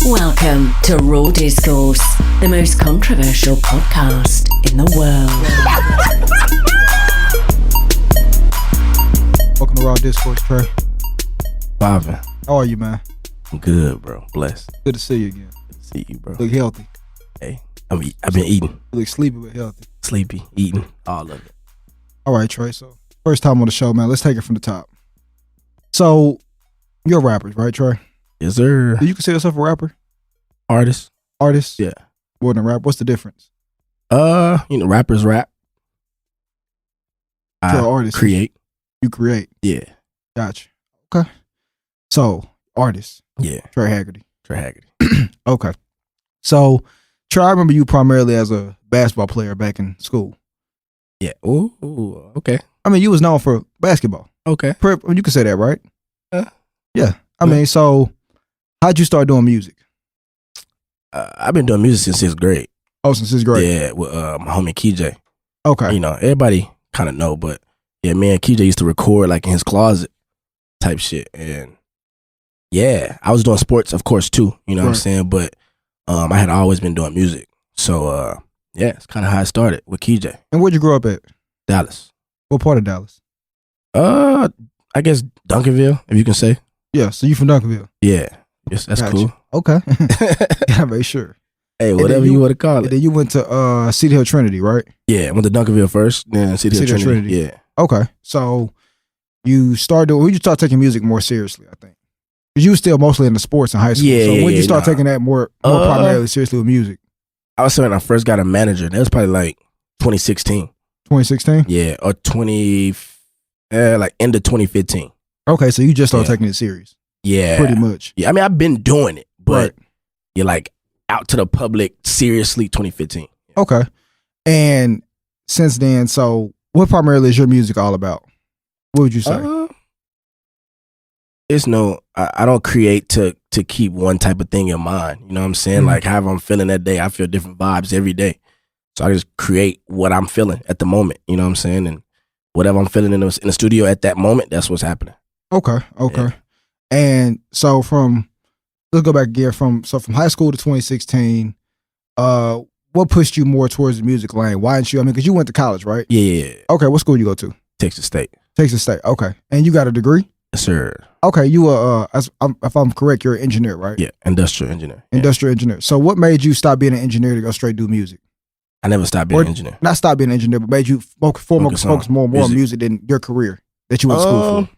Welcome to Raw Discourse, the most controversial podcast in the world. Welcome to Raw Discourse, Trey. Bobbin. How are you, man? I'm good, bro. Blessed. Good to see you again. Good to see you, bro. You look healthy. Hey, I've been eating. You look sleepy but healthy. Sleepy, eating, all of it. All right, Trey. So, first time on the show, man. Let's take it from the top. So, you're rappers, right, Trey? Yes, sir. Do you consider yourself a rapper? Artist? Artist? Yeah. More than rap? What's the difference? Rappers rap. You're an artist. Create. You create. Yeah. Gotcha. Okay. So, artist. Yeah. Trey Haggerty. Trey Haggerty. Okay. So, Trey, I remember you primarily as a basketball player back in school. Yeah. Ooh, okay. I mean, you was known for basketball. Okay. You could say that, right? Yeah. I Yeah. mean, so how'd you start doing music? I've been doing music since 6th grade. Oh, since 6th grade. Yeah, with my homie KJ. Okay. You know, everybody kind of know, but yeah, me and KJ used to record like in his closet type shit. And yeah, I was doing sports, of course, too. You know what I'm saying? But I had always been doing music. So yeah, it's kind of how I started with KJ. And where'd you grow up at? Dallas. What part of Dallas? I guess Duncanville, if you can say. Yeah, so you from Duncanville? Yeah. Yes, that's Gotcha. cool. Okay. Gotta make sure. Hey, whatever you want to call And it. then you went to City Hill Trinity, right? Yeah, I went to Duncanville first, then City Hill Trinity. Yeah. Okay. So you started, when you start taking music more seriously, I think. Because you were still mostly into sports in high school. Yeah, so when yeah, you start taking that more primarily seriously with music? I was saying when I first got a manager. That was probably like 2016. 2016? Yeah, or like end of 2015. Okay, so you just started taking it serious. Yeah. Pretty much. Yeah, I mean, I've been doing it, but Right. you're like out to the public seriously 2015. Okay. And since then, so what primarily is your music all about? What would you say? It's I don't create to keep one type of thing in mind. You know what I'm saying? Mm-hmm. Like however I'm feeling that day, I feel different vibes every day. So I just create what I'm feeling at the moment. You know what I'm saying? And whatever I'm feeling in the studio at that moment, that's what's happening. Okay. Yeah. And so let's go back again from high school to 2016, what pushed you more towards the music lane? Why didn't you, because you went to college, right? Yeah. Okay, what school you go to? Texas State. Texas State, okay. And you got a degree? Yes, sir. Okay, you if I'm correct, you're an engineer, right? Yeah, industrial engineer. Industrial engineer. So what made you stop being an engineer to go straight do music? I never stopped being an engineer. Not stop being an engineer, but made you focus more on music than your career that you went to school for.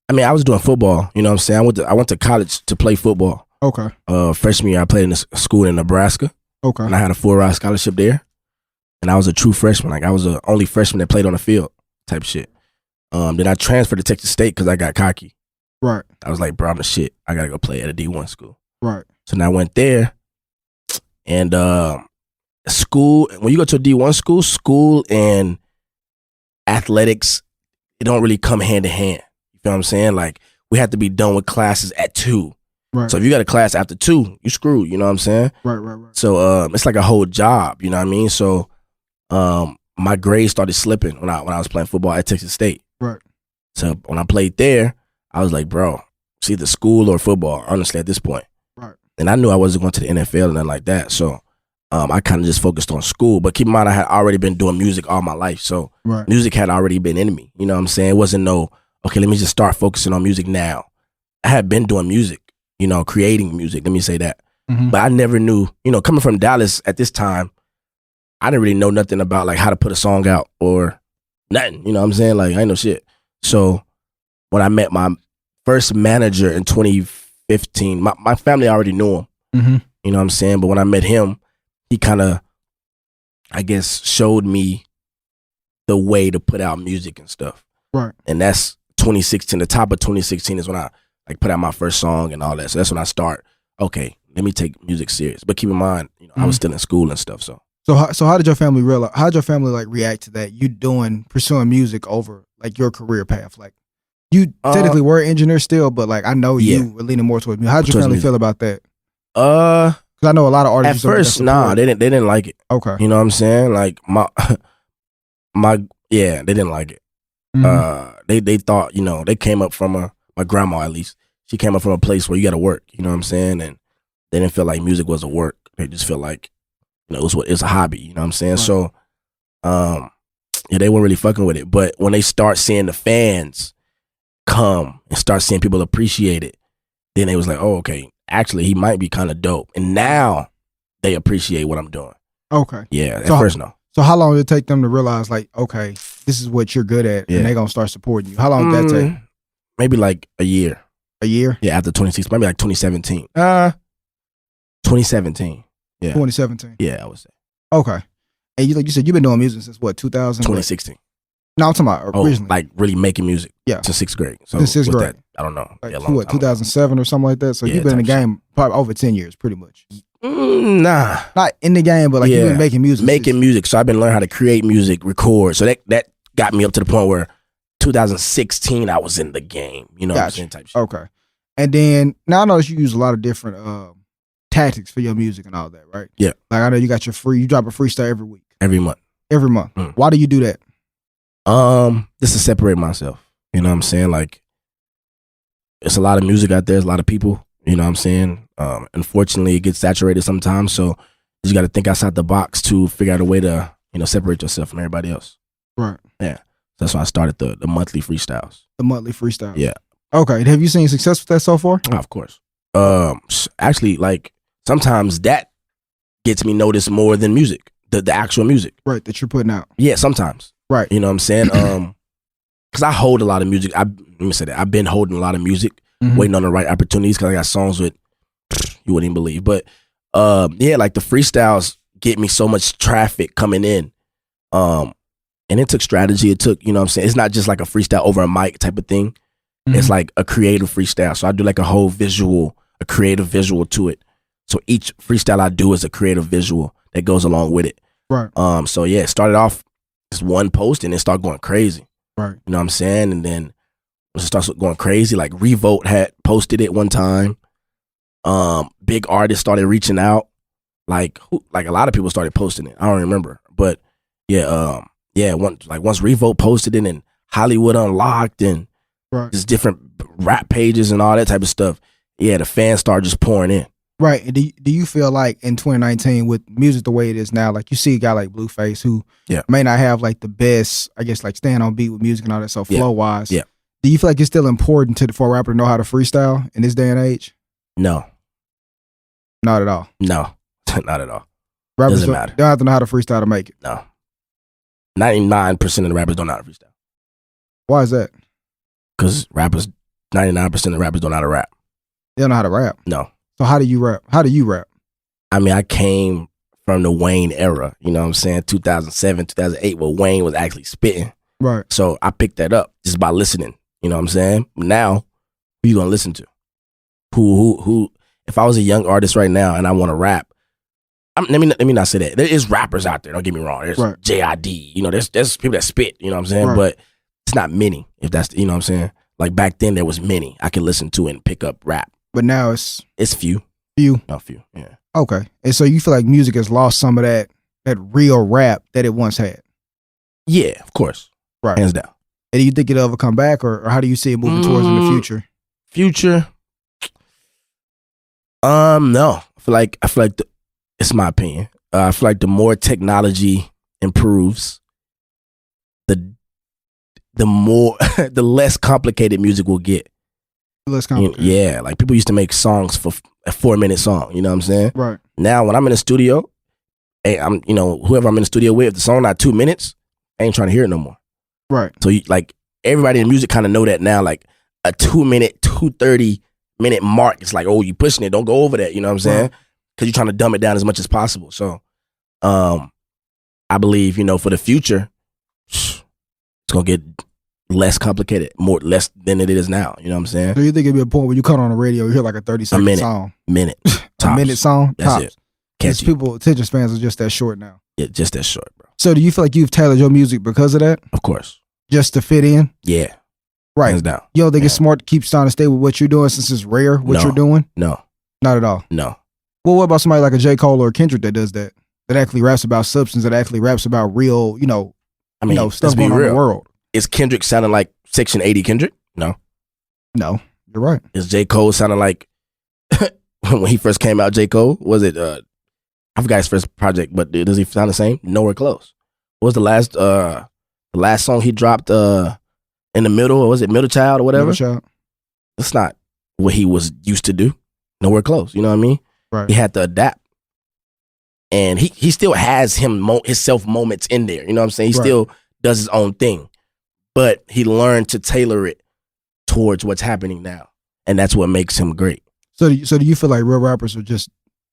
I mean, I was doing football. You know what I'm saying? I went to college to play football. Okay. Freshman year, I played in a school in Nebraska. Okay. And I had a full-ride scholarship there. And I was a true freshman. Like, I was the only freshman that played on the field type shit. Then I transferred to Texas State because I got cocky. Right. I was like, bro, I'm the shit. I got to go play at a D1 school. Right. So then I went there. And school, when you go to a D1 school and athletics, it don't really come hand in hand. You feel what I'm saying? Like, we have to be done with classes at 2. Right. So if you got a class after 2, you screwed, you know what I'm saying? Right. So it's like a whole job, you know what I mean? So my grades started slipping when I was playing football at Texas State. Right. So when I played there, I was like, bro, it's either school or football, honestly, at this point. Right. And I knew I wasn't going to the NFL and nothing like that. So I kind of just focused on school. But keep in mind, I had already been doing music all my life. So music had already been in me. You know what I'm saying? It wasn't okay, let me just start focusing on music now. I had been doing music, creating music. Let me say that. Mm-hmm. But I never knew, coming from Dallas at this time, I didn't really know nothing about like how to put a song out or nothing. You know what I'm saying? Like, I ain't no shit. So when I met my first manager in 2015, my family already knew him. Mm-hmm. You know what I'm saying? But when I met him, he kind of, I guess, showed me the way to put out music and stuff. Right. And that's 2016. The top of 2016 is when I like put out my first song and all that. So that's when I start, okay, let me take music serious. But keep in mind, I was still in school and stuff. So how did your family realize? How did your family like react to that? You pursuing music over like your career path? Like you technically were an engineer still, but like I know you were leaning more towards music. How did your family feel about that? Because I know a lot of artists. At first, they didn't like it. Okay. You know what I'm saying? Like they didn't like it. Mm-hmm. They thought, they came up from my grandma at least. she came up from a place where you got to work. You know what I'm saying? And they didn't feel like music was a work. They just feel like, you know, it's a hobby. You know what I'm saying? Right. So, yeah, they weren't really fucking with it. But when they start seeing the fans come and start seeing people appreciate it, then they was like, oh, okay, actually, he might be kind of dope. And now they appreciate what I'm doing. Okay. Yeah, at first, no. So how long did it take them to realize, like, okay, this is what you're good at, and they're going to start supporting you? How long did that take? Maybe like a year. A year? Yeah, after 2016, maybe like 2017. 2017. Yeah. 2017? Yeah, I would say. Okay. And you said you've been doing music since what, 2016? No, I'm talking about originally. Like really making music. Yeah. Since 6th grade. So since 6th grade. That, I don't know. Like, yeah, what, 2007 or something like that? So you've been in the game probably over 10 years, pretty much. Nah. Not in the game, but like you've been making music. Making music. So I've been learning how to create music, record. So that got me up to the point where 2016 I was in the game. You know what I'm saying? Type shit. Okay. And then now I know you use a lot of different tactics for your music and all that, right? Yeah. Like I know you got you drop a freestyle every week. Every month. Every month. Why do you do that? Just to separate myself. You know what I'm saying? Like, it's a lot of music out there. There's a lot of people. You know what I'm saying? Unfortunately, it gets saturated sometimes. So you just got to think outside the box to figure out a way to, you know, separate yourself from everybody else. Right. Yeah. That's why I started the monthly freestyles. The monthly freestyles. Yeah. Okay. Have you seen success with that so far? Oh, of course. Actually, like sometimes that gets me noticed more than music. The actual music. Right. That you're putting out. Yeah. Sometimes. Right. You know what I'm saying? Because I hold a lot of music. Let me say that. I've been holding a lot of music, waiting on the right opportunities because I got songs with you wouldn't even believe. But yeah, like the freestyles get me so much traffic coming in. And it took strategy. It took, you know what I'm saying? It's not just like a freestyle over a mic type of thing. It's like a creative freestyle. So I do like a creative visual to it. So each freestyle I do is a creative visual that goes along with it. Right. So yeah, it started off as one post and then started going crazy. Right. You know what I'm saying? And then it starts going crazy. Like Revolt had posted it one time. Big artists started reaching out. Like a lot of people started posting it. I don't remember. But yeah, once Revolt posted it and Hollywood Unlocked and just different rap pages and all that type of stuff, yeah, the fans started just pouring in. Right. Do you feel like in 2019 with music the way it is now, like you see a guy like Blueface who may not have like the best, I guess, like staying on beat with music and all that, so flow wise. Yeah. Do you feel like it's still important for a rapper to know how to freestyle in this day and age? No. Not at all. No. Not at all. Rappers doesn't matter. They don't have to know how to freestyle to make it. No. 99% of the rappers don't know how to freestyle. Why is that? Because 99% of the rappers don't know how to rap. They don't know how to rap? No. So how do you rap? I mean, I came from the Wayne era, you know what I'm saying? 2007, 2008, where Wayne was actually spitting. Right. So I picked that up just by listening, you know what I'm saying? Now, who you gonna listen to? Who? If I was a young artist right now and I want to rap, let me not say that. There is rappers out there, don't get me wrong. There's JID, you know, there's people that spit, you know what I'm saying? Right. But it's not many, if that's, you know what I'm saying? Like back then there was many I could listen to and pick up rap. But now it's few. Not few, yeah. Okay. And so you feel like music has lost some of that real rap that it once had? Yeah, of course. Right. Hands down. And do you think it'll ever come back, or how do you see it moving towards in the future? Future? No. I feel like it's my opinion. I feel like the more technology improves, the more the less complicated music will get. Less complicated. Yeah, like people used to make songs for a 4-minute song, you know what I'm saying? Right. Now when I'm in the studio, hey, whoever I'm in the studio with, if the song not 2 minutes, I ain't trying to hear it no more. Right. So like everybody in music kind of know that now, like a 2-minute, 2:30-minute mark, it's like, oh, you pushing it, don't go over that, you know what I'm saying? Because you're trying to dumb it down as much as possible. So I believe, for the future, it's gonna get less complicated, less than it is now. You know what I'm saying? So you think it'd be a point where you cut on the radio, you hear like a 30-second song? Minute. A minute song? That's tops. it. Catchy. People, attention spans are just that short now. Yeah, just that short, bro. So do you feel like you've tailored your music because of that? Of course. Just to fit in? Yeah. Right. Hands down. You don't think it's smart to keep trying to stay with what you're doing since it's rare what you're doing? No. Not at all? No. Well, what about somebody like a J. Cole or Kendrick that does that? That actually raps about substance, that actually raps about real, stuff going on in the world. Is Kendrick sounding like Section 80 Kendrick? No. No. You're right. Is J. Cole sounding like when he first came out? J. Cole, was it? I forgot his first project, but does he sound the same? Nowhere close. What was the last song he dropped in the middle, or was it Middle Child or whatever? Middle Child. That's not what he was used to do. Nowhere close. You know what I mean? Right. He had to adapt. And he still has his self moments in there. You know what I'm saying? He still does his own thing. But he learned to tailor it towards what's happening now. And that's what makes him great. So do you feel like real rappers are just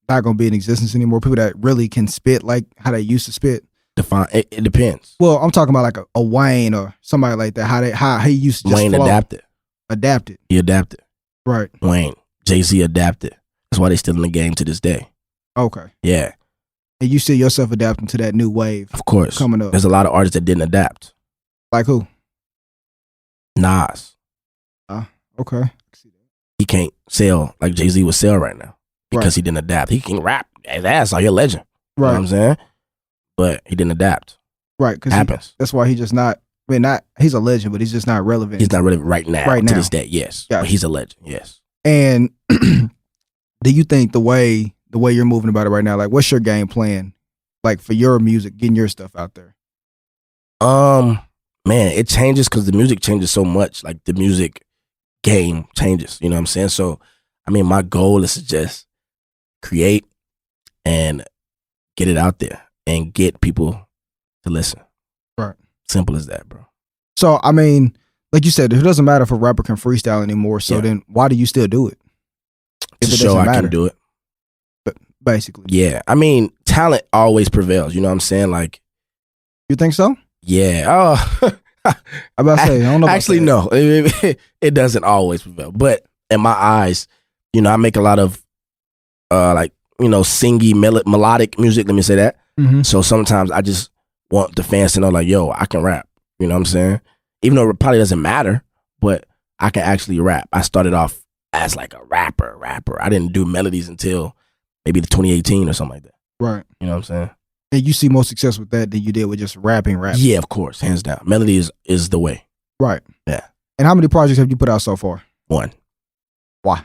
not going to be in existence anymore? People that really can spit like how they used to spit? It depends. Well, I'm talking about like a Wayne or somebody like that. How he used to just Wayne flow. Adapted. He adapted. Right. Wayne. Jay-Z adapted. That's why they still in the game to this day. Okay. Yeah. And you see yourself adapting to that new wave. Of course. Coming up. There's a lot of artists that didn't adapt. Like who? Nas. Okay. He can't sell like Jay-Z would sell right now because he didn't adapt. He can rap. That's all, you're a legend. Right. You know what I'm saying? But he didn't adapt. Right. Because happens. That's why he's just not. I mean, he's a legend, but he's just not relevant. He's not relevant right now. Right now. To this day, yes. Gotcha. But he's a legend, yes. And do you think the way you're moving about it right now, like what's your game plan, like for your music, getting your stuff out there? Man, it changes because the music changes so much. Like the music game changes. You know what I'm saying? So, I mean, my goal is to just create and get it out there and get people to listen. Right. Simple as that, bro. So, I mean, like you said, it doesn't matter if a rapper can freestyle anymore. So then why do you still do it? To show I can do it. But basically. Yeah. I mean, talent always prevails. You know what I'm saying? Like, you think so? Yeah. Oh, I'm about to say, I don't know. Actually, no. It doesn't always prevail. But in my eyes, you know, I make a lot of like, you know, singy melodic music. Let me say that. Mm-hmm. So sometimes I just want the fans to know, like, yo, I can rap. You know what I'm saying? Even though it probably doesn't matter, but I can actually rap. I started off as like a rapper. I didn't do melodies until maybe the 2018 or something like that. Right. You know what I'm saying? And you see more success with that than you did with just rapping. Yeah, of course. Hands down. Melody is the way. Right. Yeah. And how many projects have you put out so far? 1. Why?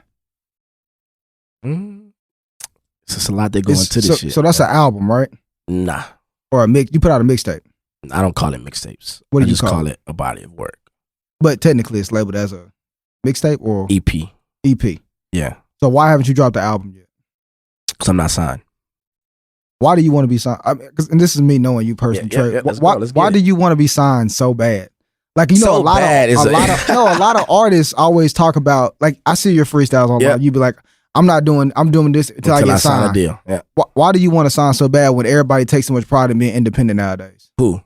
It's just a lot that go into this shit. So that's an album, right? Nah. Or a mix. You put out a mixtape. I don't call it mixtapes. What do I you just call it? A body of work. But technically it's labeled as a mixtape or EP. EP. Yeah. So why haven't you dropped the album yet? Because I'm not signed. Why do you want to be signed? And this is me knowing you personally, Trey. Why do you want to be signed so bad? Like, you know, so a lot of artists always talk about, like, I see your freestyles online. Yep. You be like, I'm doing this until I get signed. Sign a deal. Yeah. Why do you want to sign so bad when everybody takes so much pride in being independent nowadays? Who?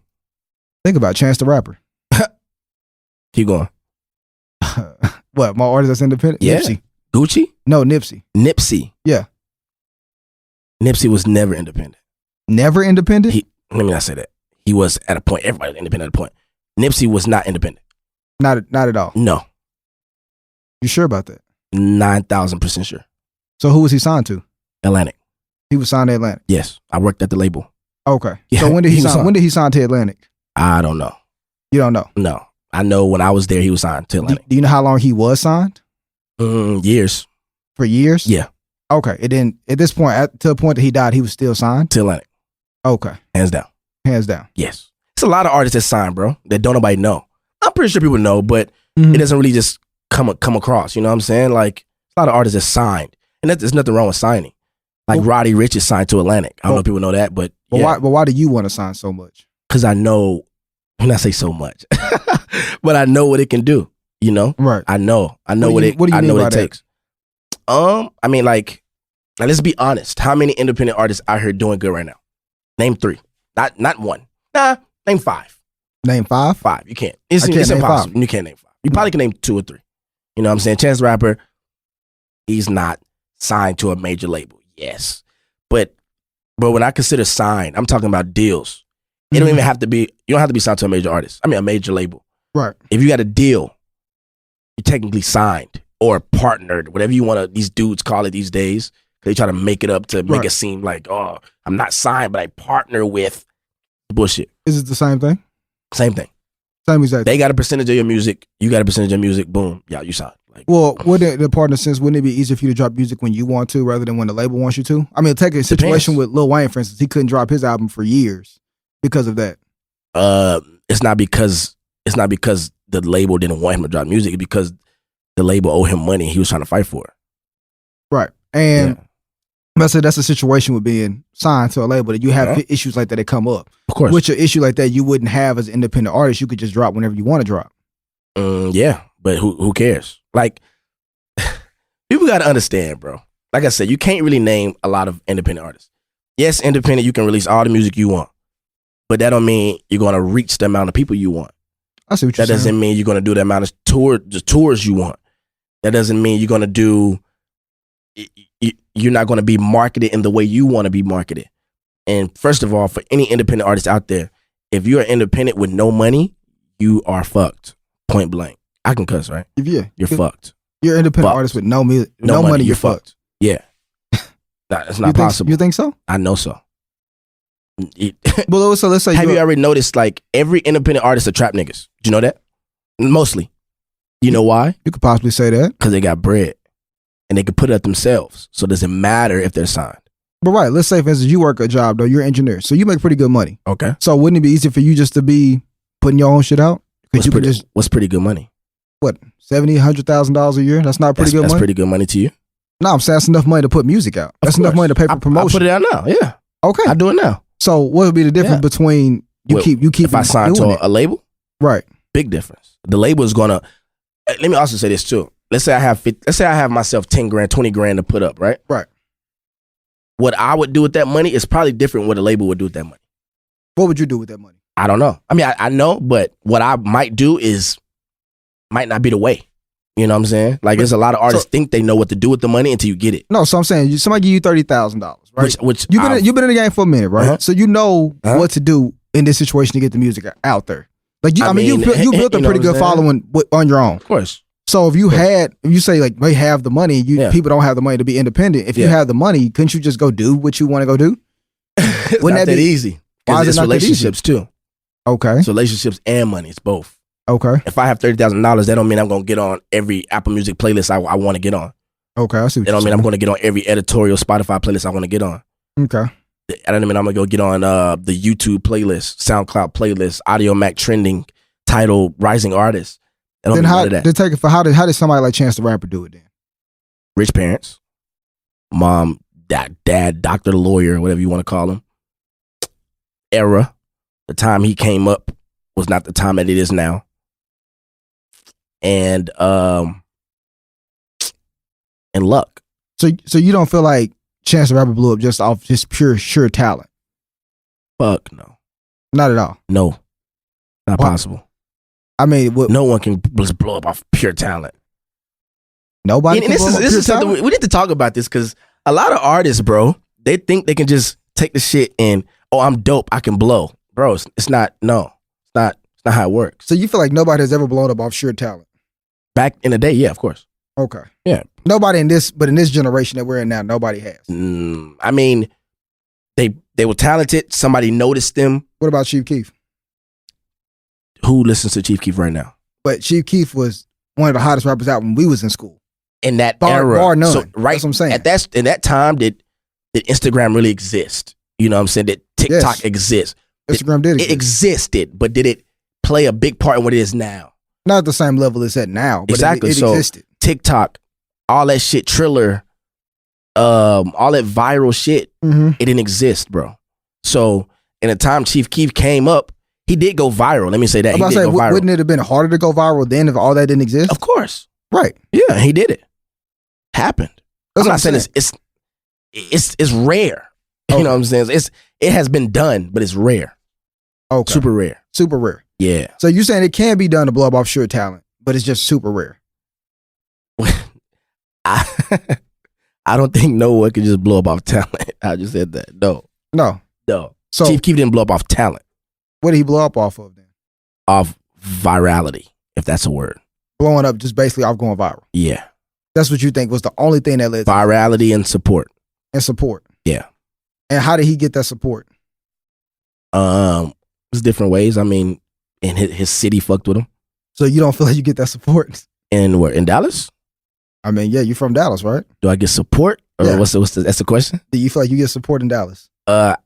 Think about Chance the Rapper. Keep going. What, my artist that's independent? Yeah. Nipsey. Gucci? No, Nipsey. Nipsey. Yeah. Nipsey was never independent. Never independent? Let me not say that. He was at a point. Everybody was independent at a point. Nipsey was not independent. Not at all. No. You sure about that? 9,000% sure. So who was he signed to? Atlantic. He was signed to Atlantic. Yes, I worked at the label. Okay. Yeah, so when did he sign? When did he sign to Atlantic? I don't know. You don't know? No. I know when I was there, he was signed to Atlantic. Do you know how long he was signed? Years. For years? Yeah. Okay. And then at this point, to the point that he died, he was still signed? To Atlantic. Okay. Hands down. Hands down. Yes. It's a lot of artists that sign, bro, that don't nobody know. I'm pretty sure people know, but it doesn't really just come across. You know what I'm saying? Like, a lot of artists that signed. And there's nothing wrong with signing. Like, Roddy Ricch is signed to Atlantic. I don't know if people know that, but yeah. Why do you want to sign so much? Because I know, when I say so much, but I know what it can do, you know? Right. I know what it takes. I mean, like, now let's be honest. How many independent artists out here doing good right now? Name 3. Not 1. Nah, name 5. Name 5? 5. You can't. It's impossible. You can't name 5. You probably can name 2 or 3. You know what I'm saying? Chance the Rapper, he's not signed to a major label. Yes. But when I consider signed, I'm talking about deals. It don't even have to be, you don't have to be signed to a major artist. I mean, a major label. Right. If you got a deal, you're technically signed or partnered, whatever you want to, these dudes call it these days. They try to make it up to make it seem like, oh, I'm not signed, but I partner with bullshit. Is it the same thing? Same thing. Same exact. They got a percentage of your music. You got a percentage of music. Boom. Yeah, you signed. Like, well, wouldn't the part in a sense, wouldn't it be easier for you to drop music when you want to rather than when the label wants you to? I mean, take a situation with Lil Wayne, for instance. He couldn't drop his album for years because of that. It's not because the label didn't want him to drop music. It's because the label owed him money. He was trying to fight for it. Right. And I said that's a situation with being signed to a label that you have issues like that that come up. Of course. Which an issue like that you wouldn't have as an independent artist. You could just drop whenever you want to drop. Yeah, but who cares? Like, people got to understand, bro. Like I said, you can't really name a lot of independent artists. Yes, independent, you can release all the music you want. But that don't mean you're going to reach the amount of people you want. I see what you're saying. That doesn't mean you're going to do the amount of tours you want. That doesn't mean you're going to do... You're not going to be marketed in the way you want to be marketed. And first of all, for any independent artist out there, if you're independent with no money, you are fucked. Point blank. I can cuss, right? Yeah. You're fucked. You're an independent artist with no money, you're fucked. Yeah. It's not possible. You think so? I know so. Well, so let's say have you already noticed, like, every independent artist are trap niggas? Do you know that? Mostly. You know why? You could possibly say that. Because they got bread. And they could put it up themselves. So it doesn't matter if they're signed. But right, let's say, for instance, you work a job, though. You're an engineer. So you make pretty good money. Okay. So wouldn't it be easier for you just to be putting your own shit out? What's pretty good money? What, $70,000, $100,000 a year? That's not pretty good money? That's pretty good money to you? No, I'm saying that's enough money to put music out. That's enough money to pay for promotion. I put it out now, yeah. Okay. I do it now. So what would be the difference between you keep if I sign to a label? Right. Big difference. The label is gonna. Let me also say this too. Let's say I have myself 10 grand, 20 grand to put up, right? Right. What I would do with that money is probably different what a label would do with that money. What would you do with that money? I don't know. I mean, I know, but what I might do might not be the way. You know what I'm saying? Like, there's a lot of artists think they know what to do with the money until you get it. No, so I'm saying somebody give you $30,000, right? Which you've been in the game for a minute, right? So you know what to do in this situation to get the music out there. Like, you built a pretty good following on your own. Of course. So if you say like they have the money, people don't have the money to be independent. If you have the money, couldn't you just go do what you want to go do? It's not that easy. Why is it not relationships too? Okay. It's relationships and money. It's both. Okay. If I have $30,000, that don't mean I'm gonna get on every Apple Music playlist I want to get on. Okay, I see. That don't mean I'm gonna get on every editorial Spotify playlist I want to get on. Okay. I don't mean I'm gonna go get on the YouTube playlist, SoundCloud playlist, Audio Mac trending, title Rising Artists. Then how did somebody like Chance the Rapper do it then? Rich parents, mom, dad, doctor, lawyer, whatever you want to call him. Era, the time he came up was not the time that it is now. And luck. So you don't feel like Chance the Rapper blew up just off just sheer talent? Fuck no. Not at all. No. Not possible. I mean, no one can just blow up off pure talent. Nobody. And this is something we need to talk about this because a lot of artists, bro, they think they can just take the shit and I'm dope, I can blow, bro. It's not. No, it's not how it works. So you feel like nobody has ever blown up off sheer talent? Back in the day, yeah, of course. Okay. Yeah. Nobody in this generation that we're in now, nobody has. I mean, they were talented. Somebody noticed them. What about Chief Keef? Who listens to Chief Keef right now? But Chief Keef was one of the hottest rappers out when we was in school. In that era. Bar none. So, right. That's what I'm saying. In that time, did Instagram really exist? You know what I'm saying? Did TikTok exist? Instagram did exist. It existed, but did it play a big part in what it is now? Not at the same level it's at now, but exactly. it existed. TikTok, all that shit, Triller, all that viral shit, it didn't exist, bro. So in the time Chief Keef came up, he did go viral. Let me say that. He did go viral. Wouldn't it have been harder to go viral then if all that didn't exist? Of course. Right. Yeah, he did it. Happened. I'm not saying it's rare. You know what I'm saying? It has been done, but it's rare. Okay. Super rare. Super rare. Yeah. So you're saying it can be done to blow up off sheer talent, but it's just super rare. I don't think no one can just blow up off talent. I just said that. No. So Chief Keef didn't blow up off talent. What did he blow up off of then? Off virality, if that's a word. Blowing up just basically off going viral. Yeah. That's what you think was the only thing that led to virality and support. And support. Yeah. And how did he get that support? There's different ways. I mean, and his city fucked with him. So you don't feel like you get that support? In where? In Dallas? I mean, yeah, you're from Dallas, right? Do I get support? Or Yeah. what's the that's the question? Do you feel like you get support in Dallas? I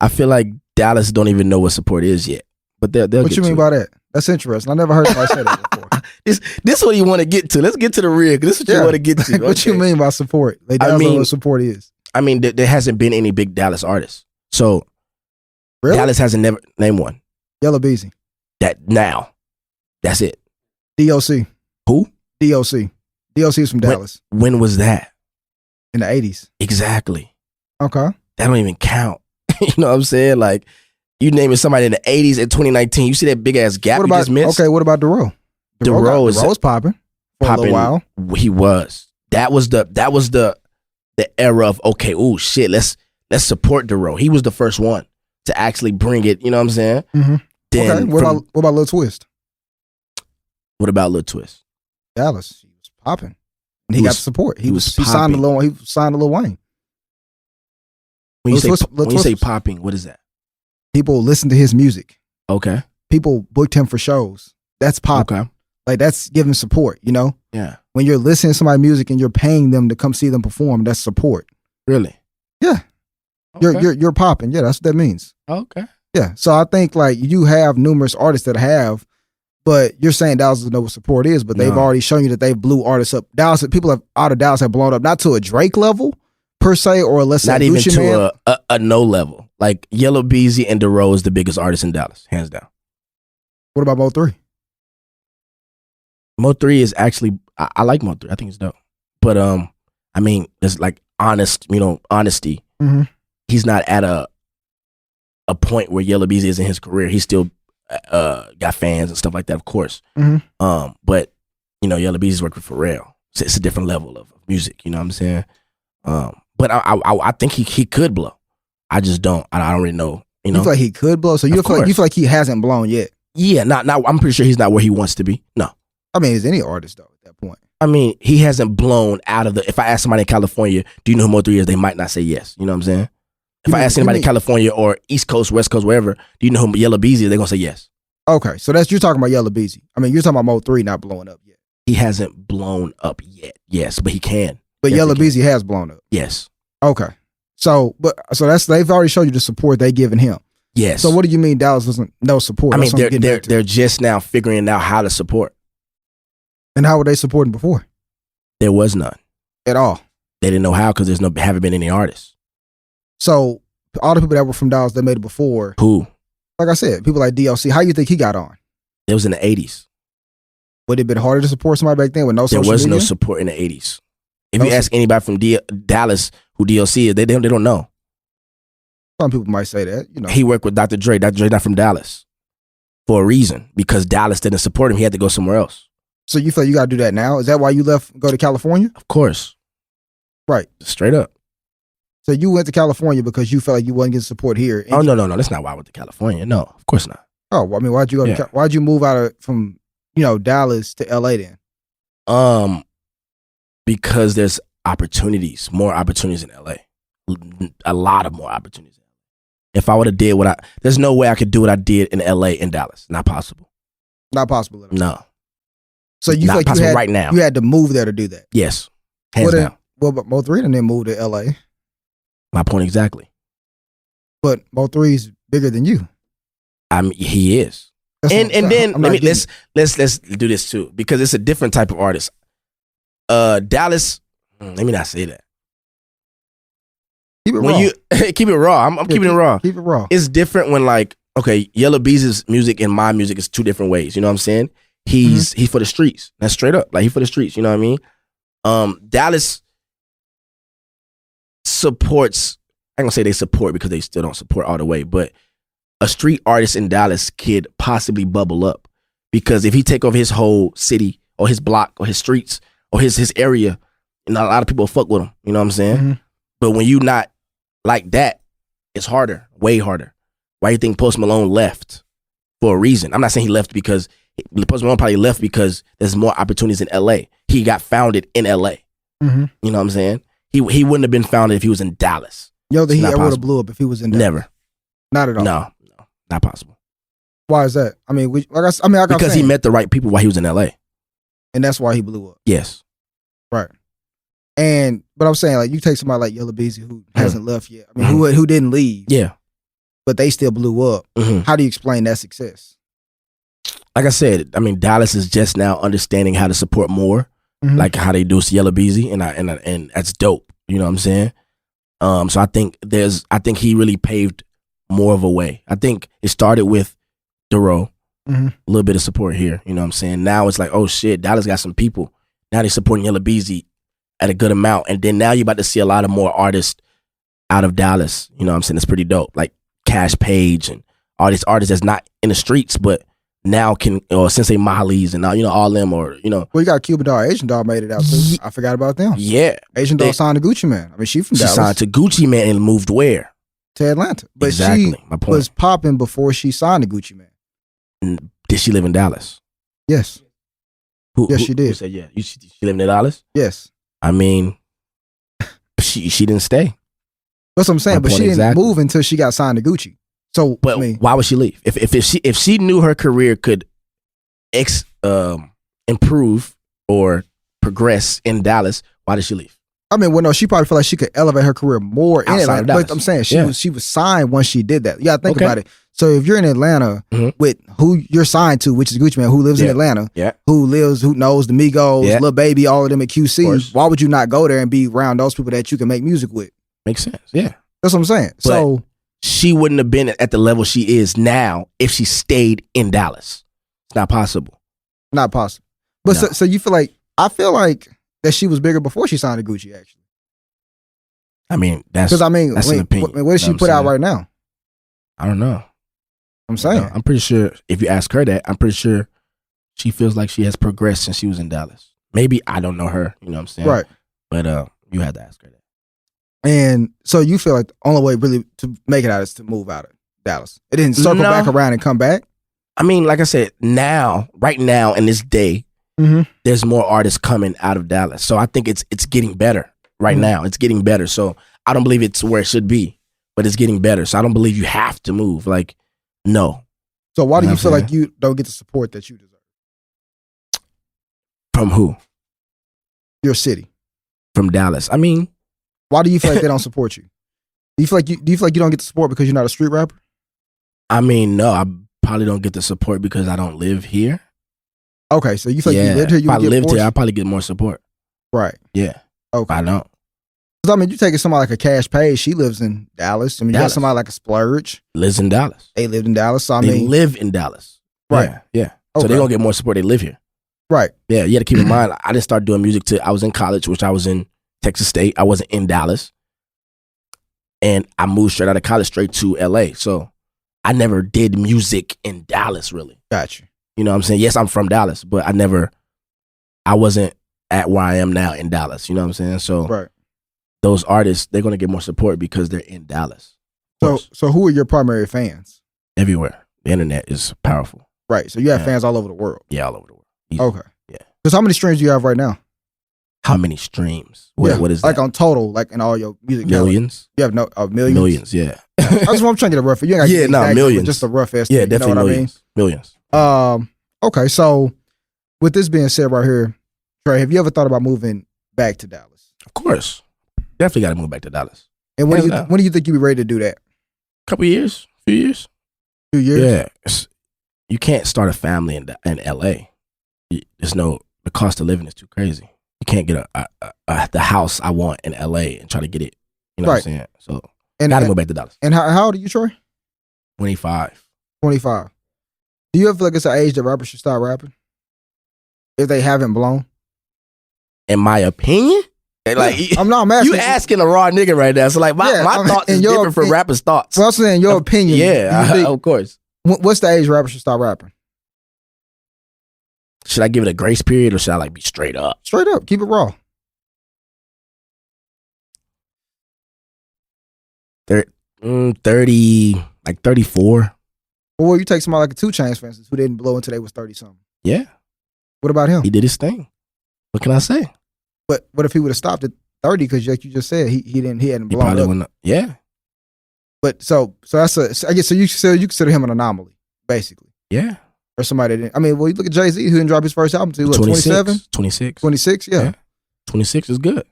feel like Dallas don't even know what support is yet. But they'll What get you mean to by that? That's interesting. I never heard anybody say that before. this is what you want to get to. Let's get to the real. This is what you want to get to. What you mean by support? Like, Dallas don't know what support is. I mean, there hasn't been any big Dallas artists. So Really? Dallas hasn't never named one. Yellow Beezy. That's it. DOC. Who? DOC. DOC is from Dallas. When was that? In the 80s. Exactly. Okay. That don't even count. You know what I'm saying? Like, you naming somebody in the 80s in 2019, you see that big ass gap you just missed? Okay, what about Dero? Dero was popping for a little while. He was. That was the era of, okay, ooh, shit, let's support Dero. He was the first one to actually bring it, you know what I'm saying? Mm-hmm. Then okay, what about Lil Twist? What about Lil Twist? Dallas, he was popping. And he got the support. He signed to Lil Wayne. When you say popping, what is that? People listen to his music. Okay. People booked him for shows. That's popping. Okay. Like, that's giving support, you know? Yeah. When you're listening to somebody's music and you're paying them to come see them perform, that's support. Really? Yeah. Okay. You're popping. Yeah, that's what that means. Okay. Yeah. So I think, like, you have numerous artists that have, but you're saying Dallas doesn't know what support is, but they've already shown you that they blew artists up. People out of Dallas have blown up, not to a Drake level per se, or let's say not even Gucci to Man. a no level. Like, Yellow Beezy and Dero is the biggest artist in Dallas, hands down. What about Mo3? Mo3 is actually, I like Mo3. I think it's dope. But I mean, it's like honesty. Mm-hmm. He's not at a point where Yellow Beezy is in his career. He's still got fans and stuff like that, of course. Mm-hmm. But Yellow Beezy's working for Pharrell. So it's a different level of music. You know what I'm saying? But I think he could blow. I just don't. I don't really know. You feel like he could blow? So you feel like he hasn't blown yet? Yeah. Not. I'm pretty sure he's not where he wants to be. No. I mean, is any artist though at that point? I mean, he hasn't blown out of the. If I ask somebody in California, do you know who Mo3 is? They might not say yes. You know what I'm saying? If I ask anybody in California or East Coast, West Coast, wherever, do you know who Yellow Beezy is? They're gonna say yes. Okay, so you're talking about Yellow Beezy. I mean, you're talking about Mo3 not blowing up yet. He hasn't blown up yet. Yes, but he can. But Yellow Beezy has blown up. Yes. Okay. So they've already showed you the support they giving him. Yes. So what do you mean Dallas doesn't know support? I mean, they're just now figuring out how to support. And how were they supporting before? There was none at all. They didn't know how because haven't been any artists. So all the people that were from Dallas that made it before. Who? Like I said, people like DLC. How you think he got on? It was in the 80s. Would it have been harder to support somebody back then with no social media? There was no support in the 80s. If you ask anybody from Dallas who DLC is, they don't know. Some people might say that. He worked with Dr. Dre. Dr. Dre not from Dallas for a reason, because Dallas didn't support him. He had to go somewhere else. So you feel like you got to do that now? Is that why you go to California? Of course. Right. Straight up. So you went to California because you felt like you wasn't getting support here. Oh, no. That's not why I went to California. No, of course not. Oh, well, I mean, why'd you go? Why'd you move from Dallas to LA then? Because there's more opportunities in LA. A lot of more opportunities. If I would have did there's no way I could do what I did in LA in Dallas. Not possible. Not possible at all. No. So you not feel like right now. You had to move there to do that. Yes. Hands down. Well, but Mo3 didn't move to LA. My point exactly. But Mo3's bigger than you. I mean, he is. And then let's do this too, because it's a different type of artist. Dallas, let me not say that. Keep it raw. Keep it raw. I'm keeping it raw. Keep it raw. It's different when, like, okay, Yellow Beezy's music and my music is two different ways. You know what I'm saying? He's for the streets. That's straight up. Like, he for the streets. You know what I mean? Dallas supports. I'm gonna say they support because they still don't support all the way. But a street artist in Dallas could possibly bubble up, because if he take over his whole city or his block or his streets or his area, and a lot of people fuck with him. You know what I'm saying? Mm-hmm. But when you not like that, it's harder, way harder. Why do you think Post Malone left? For a reason. I'm not saying he left because Post Malone probably left because there's more opportunities in LA. He got founded in LA. Mm-hmm. You know what I'm saying? He wouldn't have been founded if he was in Dallas. He would have blew up if he was in Dallas. Never. Not at all. No, not possible. Why is that? I mean, because he met the right people while he was in LA. And that's why he blew up. Yes. Right. But I'm saying, like, you take somebody like Yella Beezy who hasn't left yet. I mean, who didn't leave. Yeah. But they still blew up. How do you explain that success? Like I said, I mean, Dallas is just now understanding how to support more, like how they do Yella Beezy, and that's dope. You know what I'm saying? So I think he really paved more of a way. I think it started with Duro, a little bit of support here. You know what I'm saying? Now it's like, oh shit, Dallas got some people. Now they're supporting Yella Beezy at a good amount, and then now you're about to see a lot of more artists out of Dallas. You know what I'm saying? It's pretty dope. Like Cash Page and all these artists that's not in the streets, but now or Sensei Molly's and all them, or Well, you got Cuban Doll, Asian Doll made it out too. I forgot about them. Yeah, Asian Doll signed to Gucci Mane. I mean, she from Dallas. She signed to Gucci Mane and moved where? To Atlanta. But exactly, she my point. Was popping before she signed to Gucci Mane. Did she live in Dallas? Yes. Yes, she did. Who said yeah? She lived in Dallas? Yes. I mean, she didn't stay. That's what I'm saying. But she didn't move until she got signed to Gucci. So, but why would she leave? If she knew her career could improve or progress in Dallas, why did she leave? I mean, well, no, she probably felt like she could elevate her career more in Atlanta. But I'm saying she was signed once she did that. You gotta think about it. So if you're in Atlanta with who you're signed to, which is Gucci Mane, who lives in Atlanta, who knows the Migos, Lil Baby, all of them at QC, why would you not go there and be around those people that you can make music with? Makes sense. Yeah. That's what I'm saying. But so she wouldn't have been at the level she is now if she stayed in Dallas. It's not possible. Not possible. But so you feel like, I feel like that she was bigger before she signed to Gucci, actually. I mean, that's an opinion. What does she put out right now? I don't know. I'm saying. I'm pretty sure if you ask her that, I'm pretty sure she feels like she has progressed since she was in Dallas. Maybe I don't know her, you know what I'm saying? Right. But you had to ask her that. And so you feel like the only way really to make it out is to move out of Dallas. It didn't circle back around and come back? I mean, like I said, right now in this day, there's more artists coming out of Dallas. So I think it's getting better right now. It's getting better. So I don't believe it's where it should be, but it's getting better. So I don't believe you have to move. Like, no. So why do you feel like you don't get the support that you deserve? From who? Your city. From Dallas. I mean, why do you feel like they don't support you? Do you feel like you don't get the support because you're not a street rapper? I mean, no, I probably don't get the support because I don't live here. Okay, so you feel like you lived here, if I lived here, I'd probably get more support. Right. Yeah. Okay. I don't. Because, I mean, you taking somebody like a Cash Page, she lives in Dallas. I mean, you got somebody like a Splurge. Lives in Dallas. They lived in Dallas. So, they live in Dallas. Right. Yeah. So they're going to get more support. They live here. Right. Yeah, you got to keep in mind, I didn't start doing music till I was in college, which I was in Texas State. I wasn't in Dallas. And I moved straight out of college straight to LA. So I never did music in Dallas, really. Gotcha. You know what I'm saying? Yes, I'm from Dallas, but I wasn't at where I am now in Dallas. You know what I'm saying? So those artists, they're going to get more support because they're in Dallas. So who are your primary fans? Everywhere. The internet is powerful. Right. So you have fans all over the world. Yeah, all over the world. Easy. Okay. Yeah. Because how many streams do you have right now? How many streams? What is that? Like on total, like in all your music. Millions? You have millions? Millions, yeah. I'm trying to get a rough. You ain't millions. Just a rough estimate. Yeah, definitely, you know millions. Millions. Okay, so with this being said right here, Trey, have you ever thought about moving back to Dallas? Of course. Definitely got to move back to Dallas. And when do you think you'll be ready to do that? Couple years? Few years? Few years? Yeah. You can't start a family in LA. The cost of living is too crazy. You can't get the house I want in LA and try to get it. You know what I'm saying? So gotta move back to Dallas. And how old are you, Troy? 25. 25. Do you ever feel like it's an age that rappers should start rapping? If they haven't blown? In my opinion? Like, I'm asking. You asking a raw nigga right now. So like my thoughts is different from rappers' thoughts. Well, I'm saying your opinion. Yeah, of course. What's the age rappers should start rapping? Should I give it a grace period or should I like be straight up? Straight up. Keep it raw. 30, like 34. Or you take somebody like a 2 Chainz, for instance, who didn't blow until they was 30-something. Yeah. What about him? He did his thing. What can I say? But what if he would have stopped at 30? Because like you just said, he hadn't blown up. Yeah. But so that's I guess so you consider him an anomaly, basically. Yeah. Or somebody didn't. I mean, well, you look at Jay-Z, who didn't drop his first album until 27? 26. 26, yeah. 26 is good.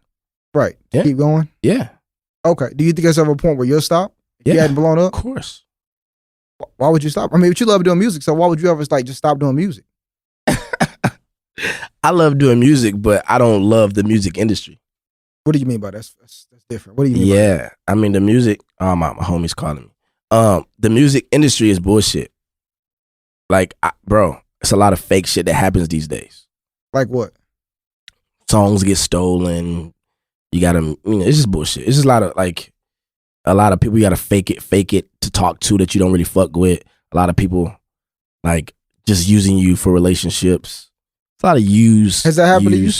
Right. Yeah. Keep going? Yeah. Okay. Do you think there's ever a point where you'll stop? If you hadn't blown up? Of course. Why would you stop? I mean, but you love doing music, so why would you ever like just stop doing music? I love doing music, but I don't love the music industry. What do you mean by that? That's different. What do you mean by that? I mean, the music, my homie's calling me. The music industry is bullshit. Like, bro, it's a lot of fake shit that happens these days. Like what? Songs get stolen. You gotta, it's just bullshit. It's just a lot of people you gotta fake it to talk to that you don't really fuck with. A lot of people, like, just using you for relationships. It's a lot of use. Has that happened to you?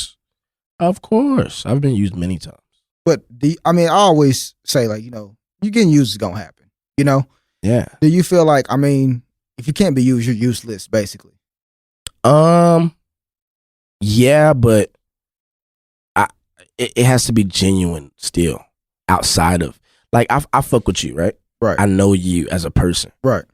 Of course. I've been used many times. But, I always say, like, you getting used is gonna happen, Yeah. Do you feel like, if you can't be used, you're useless, basically? Yeah, but it has to be genuine still. Outside of, like, I fuck with you, right? Right. I know you as a person. Right.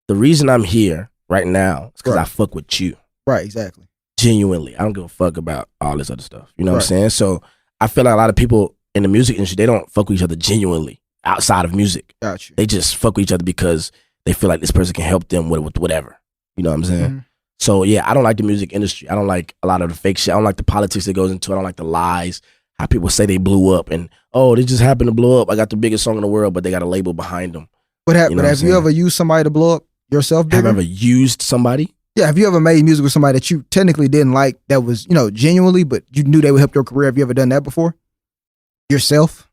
The reason I'm here right now is because Right. I fuck with you. Right, exactly. Genuinely. I don't give a fuck about all this other stuff. You know what I'm Right. saying? So I feel like a lot of people in the music industry, they don't fuck with each other genuinely outside of music. Got you. They just fuck with each other because they feel like this person can help them with whatever. You know what I'm saying? Mm-hmm. So yeah, I don't like the music industry. I don't like a lot of the fake shit. I don't like the politics that goes into it. I don't like the lies. How people say they blew up and, oh, they just happened to blow up. I got the biggest song in the world, but they got a label behind them. But have what I'm you ever used somebody to blow up yourself bigger? Have I ever used somebody? Yeah, have you ever made music with somebody that you technically didn't like that was, genuinely, but you knew they would help your career? Have you ever done that before? Yourself?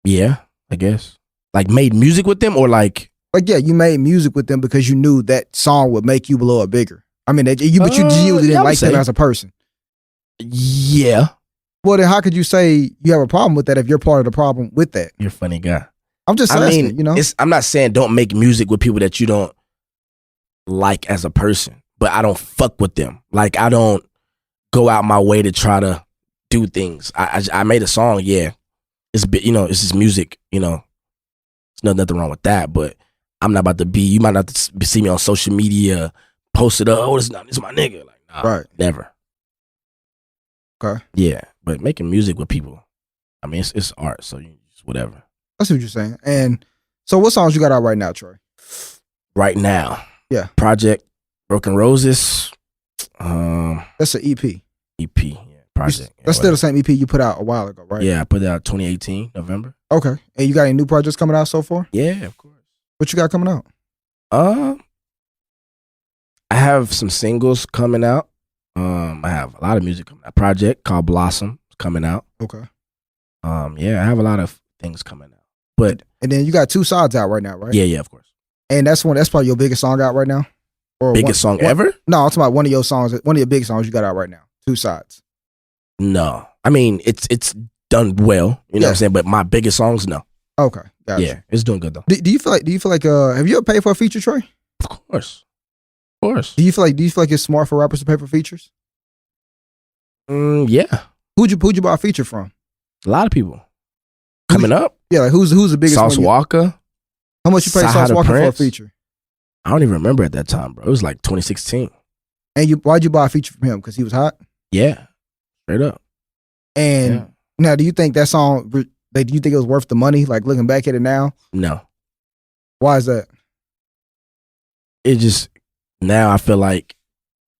Yeah, I guess. Like made music with them or like... Like, yeah, you made music with them because you knew that song would make you blow up bigger. I mean, but you genuinely didn't like them as a person. Yeah. Well, then how could you say you have a problem with that if you're part of the problem with that? You're a funny guy. I'm just asking, I'm not saying don't make music with people that you don't like as a person, but I don't fuck with them. Like, I don't go out my way to try to do things. I made a song, yeah. It's it's just music, there's nothing wrong with that, but I'm not about to be, you might not see me on social media, post it up, oh, this is my nigga. Like, nah, right. Never. Okay. Yeah, but making music with people, I mean, it's art, so just whatever. I see what you're saying. And so what songs you got out right now, Troy? Right now? Yeah. Project, Broken Roses. That's an EP. EP, yeah. Project. That's still the same EP you put out a while ago, right? Yeah, I put it out 2018, November. Okay. And you got any new projects coming out so far? Yeah, of course. What you got coming out? I have some singles coming out. I have a lot of music coming out. Project called Blossom is coming out. Okay. Yeah, I have a lot of things coming out. But and then you got 2 sides out right now, right? Yeah, of course. And that's probably your biggest song out right now? Or biggest song ever? No, I'm talking about one of your big songs you got out right now. 2 sides. No. I mean, it's done well, you know what I'm saying? But my biggest songs, no. Okay. Gotcha. Yeah, it's doing good though. Do you feel like have you ever paid for a feature, Troy? Of course. Of course. Do you feel like it's smart for rappers to pay for features? Yeah. Who'd you buy a feature from? A lot of people. Coming up? Yeah, like who's the biggest Sauce one? Walker. How much you paid Sauce Walker for a feature? I don't even remember at that time, bro. It was like 2016. And why'd you buy a feature from him? Because he was hot? Yeah. Straight up. And now, do you think that song, do you think it was worth the money? Like looking back at it now? No. Why is that? It just, now I feel like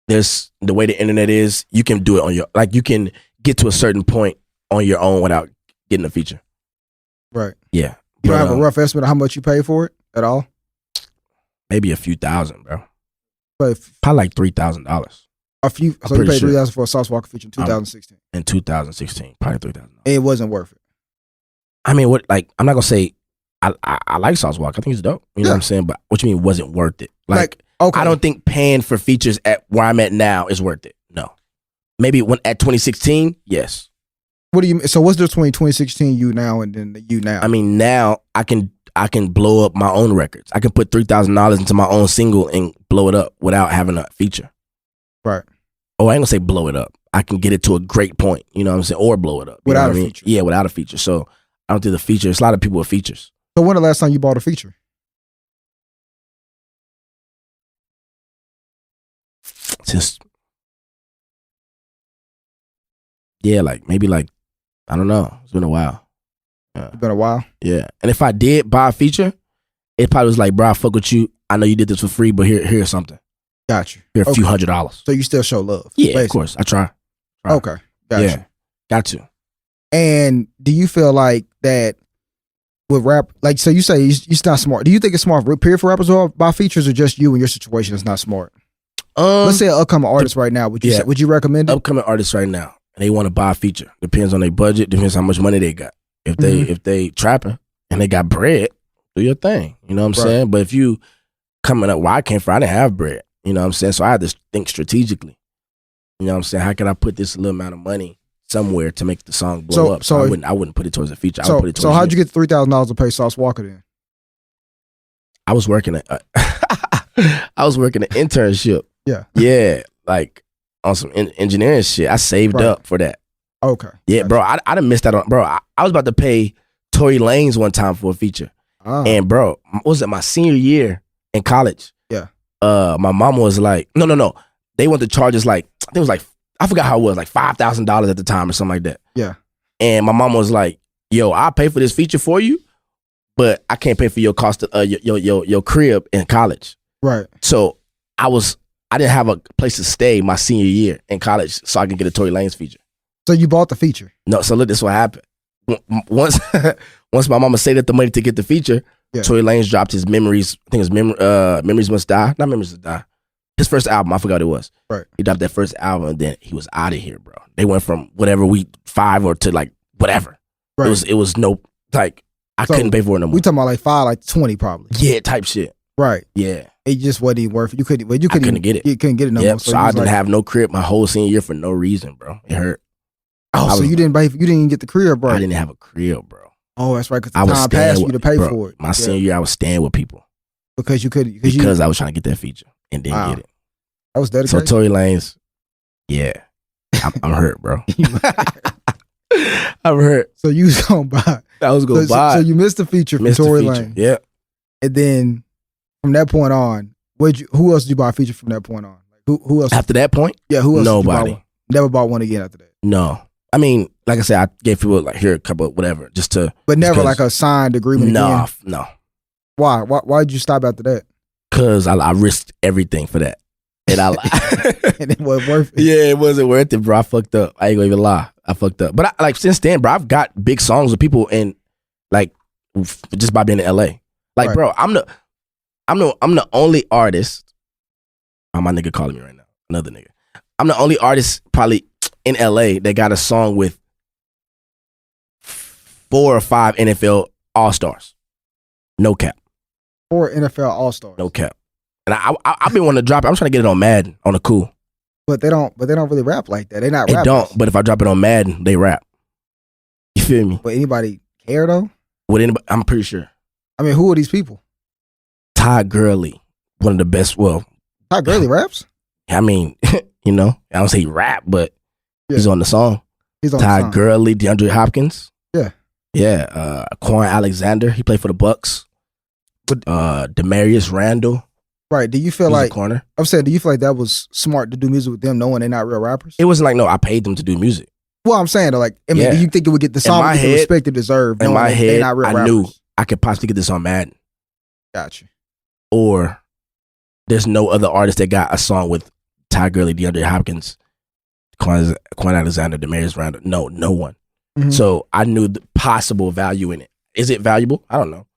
there's, the way the internet is, you can do it on you can get to a certain point on your own without getting a feature. Right. Yeah. You don't have a rough estimate of how much you paid for it at all? Maybe a few thousand, bro. But probably like $3,000. So you paid $3,000 for a Sauce Walker feature in 2016? In 2016, probably $3,000. It wasn't worth it. I mean, I'm not gonna say I like Sauce Walker. I think he's dope. You know what I'm saying? But what you mean wasn't worth it? Like okay. I don't think paying for features at where I'm at now is worth it. No. Maybe at 2016, yes. What do you mean? So what's the 2016 you now and then the you now? I mean, now I can blow up my own records. I can put $3,000 into my own single and blow it up without having a feature. Right. Oh, I ain't gonna say blow it up. I can get it to a great point, you know what I'm saying? Or blow it up. Without a feature. Yeah, without a feature. So I don't do the feature. It's a lot of people with features. So when the last time you bought a feature? Just like maybe like I don't know. It's been a while. Yeah. It's been a while. Yeah, and if I did buy a feature, it probably was like, bro, I fuck with you. I know you did this for free, but here's something. Got you. Here a few $100. So you still show love. Yeah, basically. Of course. I try. Okay. Got you. Got to. And do you feel like that with rap, like, so you say it's not smart. Do you think it's smart period for rappers to buy features, or just you and your situation is not smart? Let's say an upcoming artist right now. Would you recommend it? Upcoming artists right now, and they want to buy a feature. Depends on their budget. Depends how much money they got. If they trapping and they got bread, do your thing. You know what I'm saying? But if you coming up where I came from, I didn't have bread. You know what I'm saying? So I had to think strategically. You know what I'm saying? How can I put this little amount of money somewhere to make the song blow up? So I wouldn't put it towards a feature. I would put it towards so how'd you get $3,000 to pay Sauce Walker then? I was working an internship. Yeah, like on some engineering shit. I saved up for that. Okay. Yeah, bro, I done missed that on, bro. I was about to pay Tory Lanez one time for a feature. And bro, what was it, my senior year in college? Yeah. My mama was like, no. They want to charge us like, I think it was like, I forgot how it was, like $5,000 at the time or something like that. Yeah. And my mama was like, yo, I'll pay for this feature for you, but I can't pay for your cost of your crib in college. Right. So I didn't have a place to stay my senior year in college, so I can get a Tory Lanez feature. So you bought the feature? No, so look, this is what happened. Once my mama saved up the money to get the feature, Tory Lanez dropped his Memories. I think it was Memories Must Die. Not Memories Must Die. His first album, I forgot what it was. Right. He dropped that first album, and then he was out of here, bro. They went from whatever week 5 or to like whatever. Right. It was no, like, I couldn't pay for it no more. We talking about like 5, like 20 probably. Yeah, type shit. Right. Yeah. It just wasn't even worth it. I couldn't get it. You couldn't get it no more. So I didn't have no crib my whole senior year for no reason, bro. It hurt. Oh, so you didn't even get the crib, bro? I didn't have a crib, bro. Oh, that's right. Because the time passed for you to pay for it. My senior year, I was staying with people. Because you couldn't. Because I was trying to get that feature and didn't get it. I was dedicated. So Tory Lanez, I'm hurt, bro. I'm hurt. So you was gonna buy. I was gonna buy. So you missed the feature from Tory Lanez. Yeah. And then from that point on, who else did you buy a feature from that point on? Like who else? After that point? Yeah, who else? Nobody. Never bought one again after that. No. I mean, like I said, I gave people like here a couple of whatever just to. But never like a signed agreement. No. Why? Why did you stop after that? Because I risked everything for that. And and it wasn't worth it. Yeah, it wasn't worth it, bro. I fucked up. I ain't gonna even lie. I fucked up. But since then, bro, I've got big songs with people and like just by being in LA. Like, bro, I'm the only artist. Oh, my nigga calling me right now. Another nigga. I'm the only artist probably in LA that got a song with 4 or 5 NFL All-Stars. No cap. 4 NFL All-Stars. No cap. And I've been wanting to drop it. I'm trying to get it on Madden on the cool. But they don't really rap like that. They're not rappers. They don't. But if I drop it on Madden, they rap. You feel me? But anybody care though? Would anybody? I'm pretty sure. I mean, who are these people? Todd Gurley, one of the best. Well, Todd Gurley raps. I mean, you know, I don't say he rap, but he's on the song. He's on Todd Gurley, DeAndre Hopkins. Yeah. Quan Alexander. He played for the Bucks. Demarius Randall. Right. Do you feel like corner? I'm saying, do you feel like that was smart to do music with them, knowing they're not real rappers? It wasn't like, no, I paid them to do music. Well, I'm saying, like, I mean, do you think it would get the song get the respect it deserved? In my head, not real I rappers? knew I could possibly get this on Madden. Gotcha. Or there's no other artist that got a song with Todd Gurley, DeAndre Hopkins, Quan Alexander, Demarius Randall. No one. Mm-hmm. So I knew the possible value in it. Is it valuable? I don't know.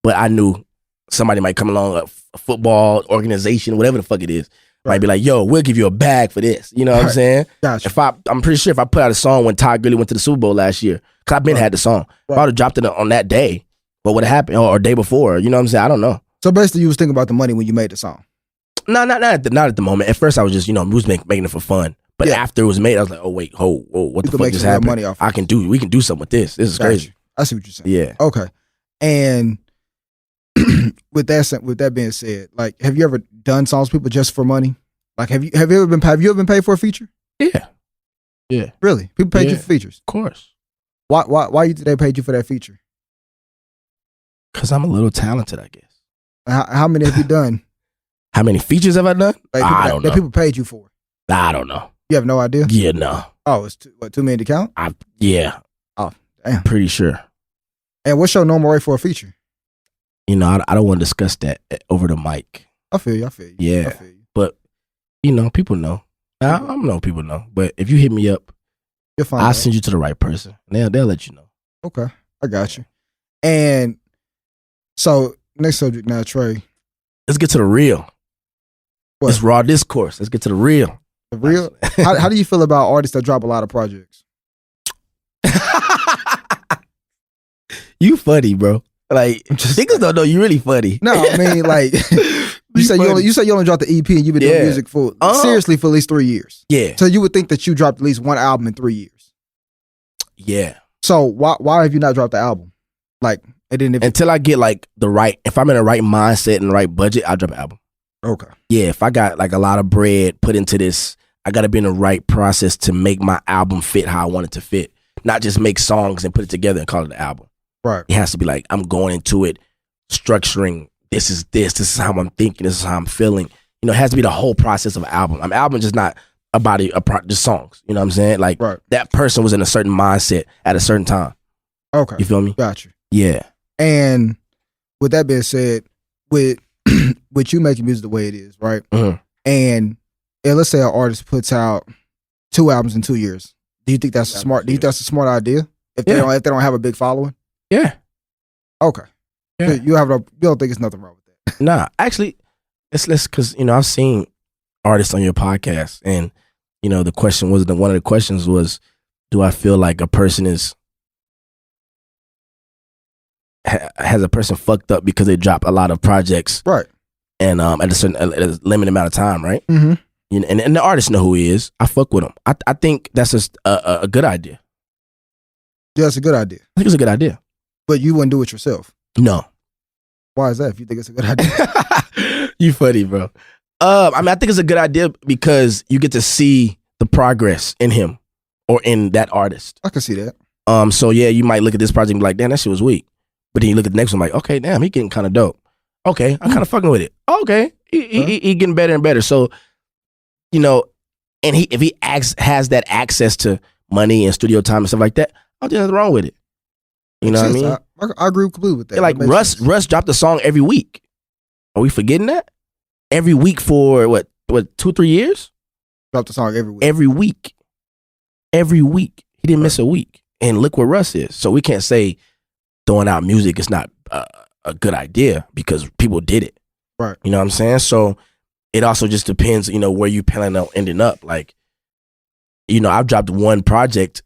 But I knew somebody might come along, a football organization, whatever the fuck it is, might be like, yo, we'll give you a bag for this. You know what I'm saying? Gotcha. I'm pretty sure if I put out a song when Todd Gurley went to the Super Bowl last year, because I've been had the song. If I would have dropped it on that day, what would have happened? Or day before, you know what I'm saying? I don't know. So basically you was thinking about the money when you made the song? No, not at the moment. At first I was just, we was making it for fun. But after it was made, I was like, oh, wait, whoa, what the fuck just happened? Money off we can do something with this. This is crazy. I see what you're saying. Yeah. Okay. And with that being said, like, have you ever done songs with people just for money? Like, have you ever been paid for a feature? Yeah. Really? People paid you for features? Of course. Why you think they paid you for that feature? Because I'm a little talented, I guess. How many have you done? How many features have I done? Like I don't know. That people paid you for? I don't know. You have no idea? Yeah, no. Oh, it's too many to count? Yeah. Oh, damn. Pretty sure. And what's your normal rate for a feature? You know, I don't want to discuss that over the mic. I feel you. Yeah. I feel you. But, you know, people know. I don't know if people know. But if you hit me up, you'll find I'll send you to the right person. They'll let you know. Okay. I got you. And so, next subject now, Trey. Let's get to the real. What? It's raw discourse. Let's get to the real. The real? How do you feel about artists that drop a lot of projects? You funny, bro. Like, niggas don't know you really funny. No, I mean, like, you say you only dropped the EP and you've been doing music for seriously for at least 3 years. Yeah. So you would think that you dropped at least one album in 3 years. Yeah. So why have you not dropped the album? Like, until I get like if I'm in the right mindset and the right budget, I'll drop an album. Okay. Yeah, if I got like a lot of bread put into this, I got to be in the right process to make my album fit how I want it to fit. Not just make songs and put it together and call it an album. Right. It has to be like, I'm going into it, structuring, this is how I'm thinking, this is how I'm feeling. You know, it has to be the whole process of an album. An album is just not about just songs. You know what I'm saying? Like, that person was in a certain mindset at a certain time. Okay. You feel me? Got you. Yeah. And with that being said, with you making music the way it is, right? Mm-hmm. And let's say an artist puts out 2 albums in 2 years. Do you think that's smart? Do you think that's a smart idea? If they don't have a big following? Yeah. Okay. Yeah. You don't think it's nothing wrong with that? Nah, actually, it's less because, you know, I've seen artists on your podcast, and, you know, one of the questions was, do I feel like a person has a person fucked up because they drop a lot of projects, right? And at a limited amount of time, right? Mm-hmm. You know, and the artist know who he is. I fuck with him. I think that's just a good idea. Yeah, it's a good idea. I think it's a good idea. But you wouldn't do it yourself. No. Why is that? If you think it's a good idea, you funny, bro. I mean, I think it's a good idea because you get to see the progress in him or in that artist. I can see that. So yeah, you might look at this project and be like, damn, that shit was weak. But then you look at the next one like, okay, damn, he getting kind of dope. Okay, I'm kind of fucking with it. Okay, he getting better and better. So, you know, and if he has that access to money and studio time and stuff like that, I don't think nothing wrong with it. You know what I mean? I agree completely with that. Like Russ dropped a song every week. Are we forgetting that? Every week for what 2-3 years? Dropped a song every week. Every week. Every week. He didn't miss a week. And look where Russ is. So we can't say throwing out music is not a good idea because people did it. Right. You know what I'm saying? So it also just depends, you know, where you planning on ending up. Like, you know, I've dropped one project.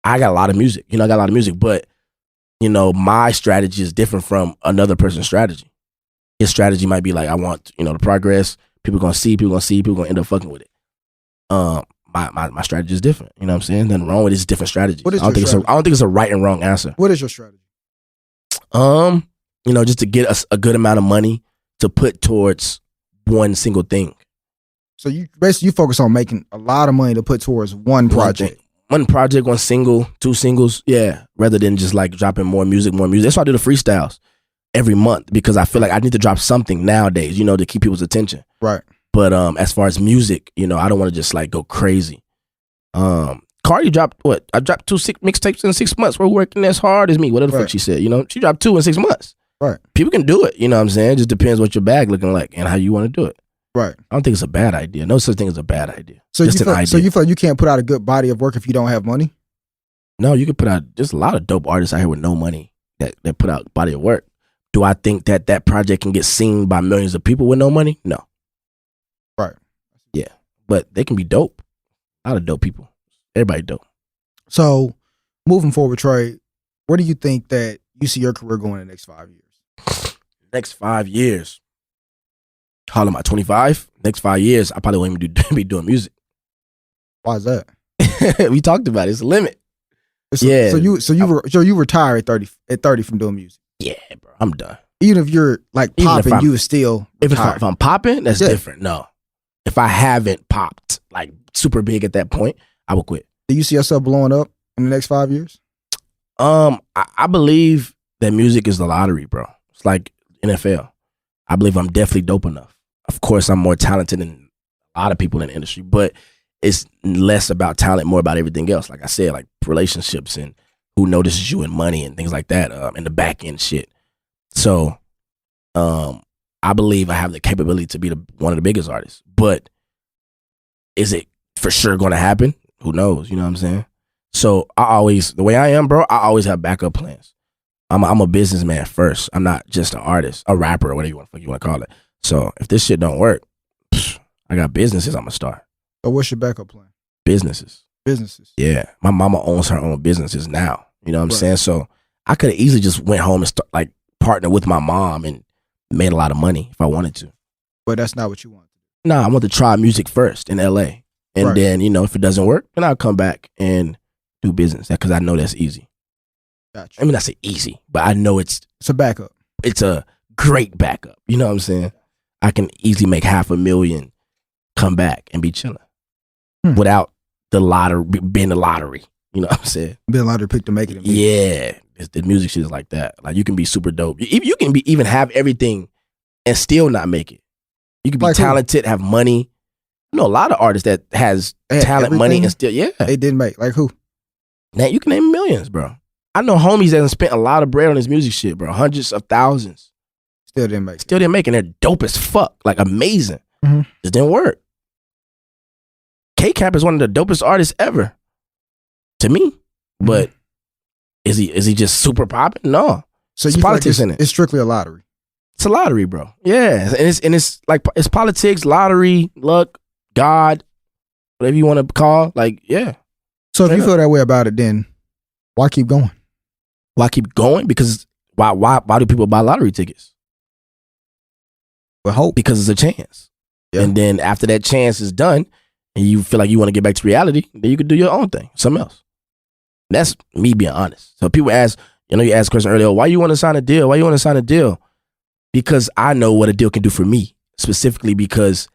I got a lot of music. You know, I got a lot of music, but, you know, my strategy is different from another person's strategy. His strategy might be like, I want, you know, the progress. People gonna see, people gonna end up fucking with it. My strategy is different. You know what I'm saying? Nothing wrong with it. It's different strategies. What is I don't think it's a right and wrong answer. What is your strategy? You know, just to get us a good amount of money to put towards one single thing. So you basically focus on making a lot of money to put towards one project. One project, one single, 2 singles, yeah. Rather than just like dropping more music. That's why I do the freestyles every month, because I feel like I need to drop something nowadays, you know, to keep people's attention. Right. But as far as music, you know, I don't want to just like go crazy. Cardi dropped what? I dropped 2 mixtapes in 6 months. We're working as hard as me. Whatever the fuck she said, you know, she dropped 2 in 6 months. Right. People can do it, you know what I'm saying? It just depends what your bag looking like and how you want to do it. Right. I don't think it's a bad idea. No such thing as a bad idea. So just an idea. So you feel like you can't put out a good body of work if you don't have money? No, you can put out just a lot of dope artists out here with no money that put out body of work. Do I think that project can get seen by millions of people with no money? No. Right. Yeah. But they can be dope. A lot of dope people. Everybody dope. So moving forward, Trey, where do you think that you see your career going in the next 5 years? Next 5 years. How old am I? 25? Next 5 years, I probably won't even be doing music. Why is that? We talked about it. It's a limit. So you retire at 30 from doing music. Yeah, bro. I'm done. Even if you're like popping, you still retire. If I'm popping, that's different. No. If I haven't popped like super big at that point, I will quit. Do you see yourself blowing up in the next 5 years? I believe that music is the lottery, bro. like NFL. I believe I'm definitely dope enough. Of course, I'm more talented than a lot of people in the industry, but it's less about talent, more about everything else. Like I said, like relationships and who notices you and money and things like that, and the back end shit. So, I believe I have the capability to be one of the biggest artists, but is it for sure going to happen? Who knows? You know what I'm saying? So the way I am, bro, I always have backup plans. I'm a businessman first. I'm not just an artist, a rapper, or whatever you want to call it. So if this shit don't work, I got businesses I'm going to start. So what's your backup plan? Businesses. Yeah. My mama owns her own businesses now. You know what I'm saying? So I could have easily just went home and partner with my mom and made a lot of money if I wanted to. But that's not what you want. Nah, I want to try music first in LA. And then, if it doesn't work, then I'll come back and do business because I know that's easy. Gotcha. I mean, I say easy, but I know it's a backup. It's a great backup. You know what I'm saying? I can easily make $500,000, come back and be chilling without being the lottery. You know what I'm saying? Being a lottery pick to make it. Yeah. The music shit is like that. Like you can be super dope. You can even have everything and still not make it. You can be talented, have money. I know a lot of artists that has talent, money, and still, they didn't make. Like who? Now you can name millions, bro. I know homies that have spent a lot of bread on this music shit, bro. Hundreds of thousands. Still didn't make. And they're dope as fuck. Like amazing. Just didn't work. K-Cap is one of the dopest artists ever. To me. But is he just super popping? No. So it's politics in it. It's strictly a lottery. It's a lottery, bro. Yeah. And it's like it's politics, lottery, luck, God, whatever you want to call. Like, yeah. So if you feel that way about it, then why keep going? Why keep going? Because why do people buy lottery tickets? With hope. Because it's a chance. Yeah. And then after that chance is done and you feel like you want to get back to reality, then you can do your own thing, something else. That's me being honest. So people ask, you asked a question earlier, why you want to sign a deal? Why you want to sign a deal? Because I know what a deal can do for me, specifically because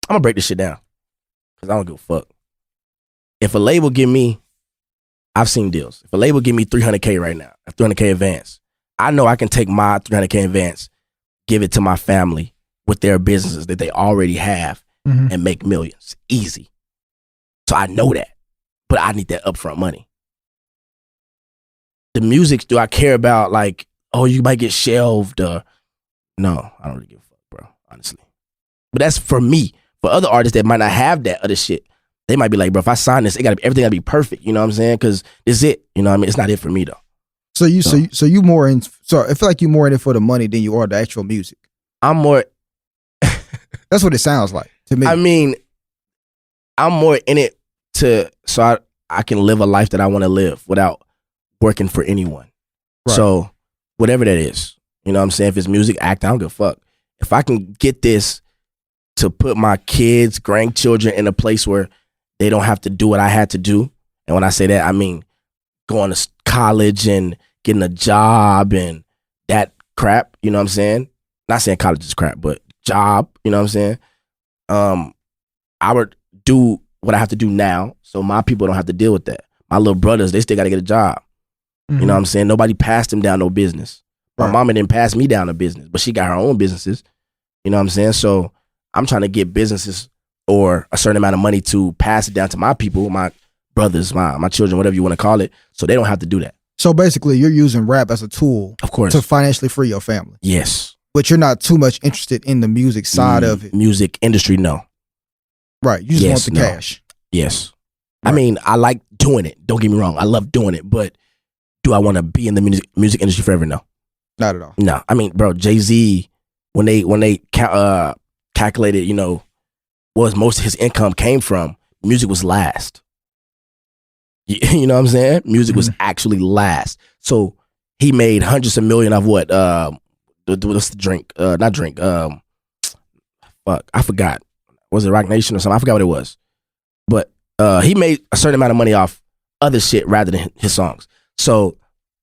I'm going to break this shit down because I don't give a fuck. If a label give me, I've seen deals. If a label give me $300K right now, a $300K advance, I know I can take my $300K advance, give it to my family with their businesses that they already have and make millions. Easy. So I know that, but I need that upfront money. The music, do I care about like, oh, you might get shelved? No, I don't really give a fuck, bro, honestly. But that's for me. For other artists that might not have that other shit, they might be like, bro, if I sign this, everything gotta be perfect. You know what I'm saying? Because it's it. You know what I mean? It's not it for me though. So you more in. So I feel like you more in it for the money than you are the actual music. I'm more. That's what it sounds like to me. I mean, I'm more in it so I can live a life that I want to live without working for anyone. Right. So whatever that is, you know what I'm saying? If it's music, acting, I don't give a fuck. If I can get this to put my kids, grandchildren in a place where they don't have to do what I had to do. And when I say that, I mean going to college and getting a job and that crap, you know what I'm saying? Not saying college is crap, but job, you know what I'm saying? I would do what I have to do now so my people don't have to deal with that. My little brothers, they still got to get a job. You know what I'm saying? Nobody passed them down no business. My mama didn't pass me down a business, but she got her own businesses. You know what I'm saying? So I'm trying to get businesses or a certain amount of money to pass it down to my people, my brothers, my children, whatever you want to call it, so they don't have to do that. So basically, you're using rap as a tool, of course, to financially free your family. Yes. But you're not too much interested in the music side of it. Music industry, no. Right. You just want the cash. Yes. Right. I mean, I like doing it. Don't get me wrong. I love doing it. But do I want to be in the music industry forever? No. Not at all. No. I mean, bro, Jay-Z, when they calculated, what most of his income came from, music was last. You know what I'm saying? Music was actually last. So he made hundreds of millions of what? What's the drink? Not drink. Fuck, I forgot. Was it Rock Nation or something? I forgot what it was. But he made a certain amount of money off other shit rather than his songs. So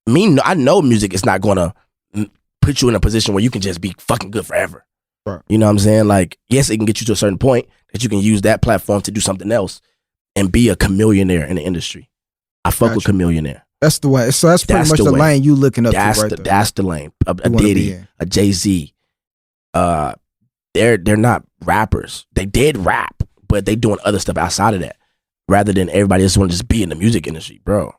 I know music is not gonna put you in a position where you can just be fucking good forever. Right. You know what I'm saying? Like, yes, it can get you to a certain point that you can use that platform to do something else and be a chameleonaire in the industry. I fuck with chameleonaire. That's the way. So that's pretty much the lane you looking up to right there. That's the lane. A Diddy, a Jay-Z. They're not rappers. They did rap, but they doing other stuff outside of that. Rather than everybody just want to just be in the music industry, bro.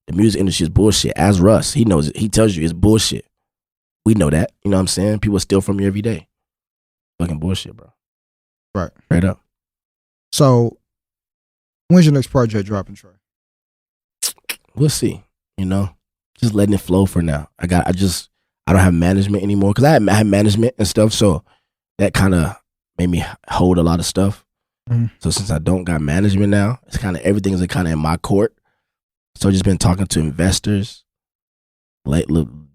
The music industry is bullshit. As Russ, he knows it. He tells you it's bullshit. We know that. You know what I'm saying? People steal from you every day. Fucking bullshit, bro. Right. Straight up. So, when's your next project dropping, Trey? We'll see. You know, just letting it flow for now. I don't have management anymore because I had management and stuff, so that kind of made me hold a lot of stuff. Mm-hmm. So since I don't got management now, it's kind of everything's kind of in my court. So just been talking to investors,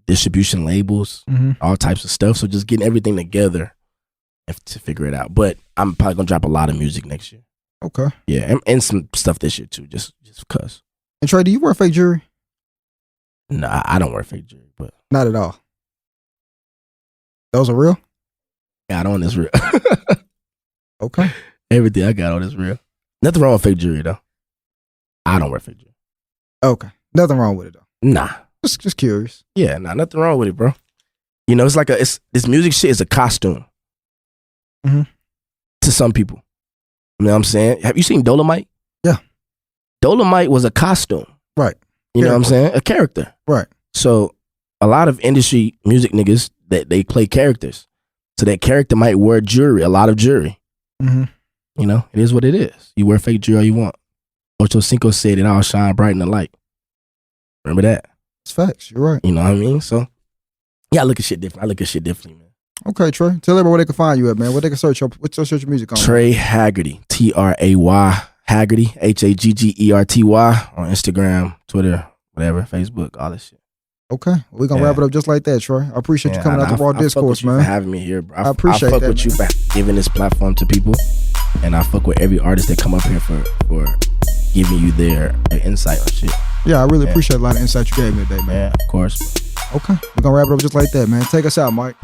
distribution labels, all types of stuff. So just getting everything together to figure it out. But I'm probably gonna drop a lot of music next year. Okay. Yeah, and some stuff this year too, just because. And Trey, do you wear fake jewelry? No, I don't wear fake jewelry, but not at all. Those are real? Yeah, I don't. It's real. Okay. Everything I got on is real. Nothing wrong with fake jewelry though. I don't wear fake jewelry. Okay. Nothing wrong with it though. Nah. Just curious. Yeah, nah, nothing wrong with it, bro. You know, it's like this music shit is a costume. To some people. You know what I'm saying? Have you seen Dolomite? Yeah. Dolomite was a costume. Right. You know what I'm saying? A character. Right. So a lot of industry music niggas that they play characters. So that character might wear jewelry, a lot of jewelry. You know, it is what it is. You wear fake jewelry all you want. Ocho Cinco said it all shine bright in the light. Remember that? It's facts. You're right. You know what I mean? So yeah, I look at shit different. I look at shit differently, man. Okay, Trey. Tell everybody where they can find you at, man. Where they can search up. What's your search music on? Trey Haggerty. Tray Haggerty. Haggerty on Instagram, Twitter, whatever, Facebook, all this shit. Okay. We're going to wrap it up just like that, Trey. I appreciate you coming out to Raw Discourse, man. I fuck with you for having me here, bro. I appreciate that, I fuck with you for giving this platform to people. And I fuck with every artist that come up here for giving you their insight on shit. Yeah, I really appreciate a lot of insight you gave me today, man. Yeah, of course. Okay. We're going to wrap it up just like that, man. Take us out, Mike.